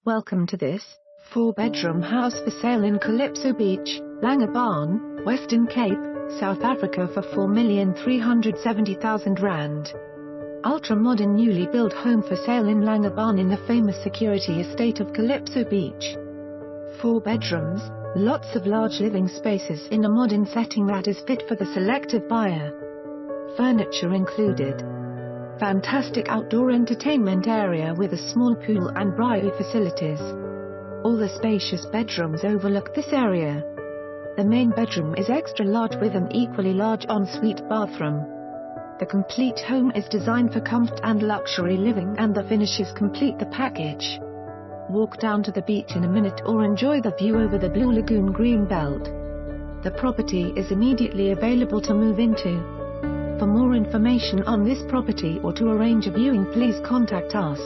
Welcome to this 4-bedroom house for sale in Calypso Beach, Langebaan, Western Cape, South Africa for R4,370,000. Ultra-modern newly built home for sale in Langebaan in the famous security estate of Calypso Beach. 4 bedrooms, lots of large living spaces in a modern setting that is fit for the selective buyer. Furniture included. Fantastic outdoor entertainment area with a small pool and braai facilities. All the spacious bedrooms overlook this area. The main bedroom is extra large with an equally large ensuite bathroom. The complete home is designed for comfort and luxury living, and the finishes complete the package. Walk down to the beach in a minute or enjoy the view over the Blue Lagoon Greenbelt. The property is immediately available to move into. For more information on this property or to arrange a viewing, please contact us.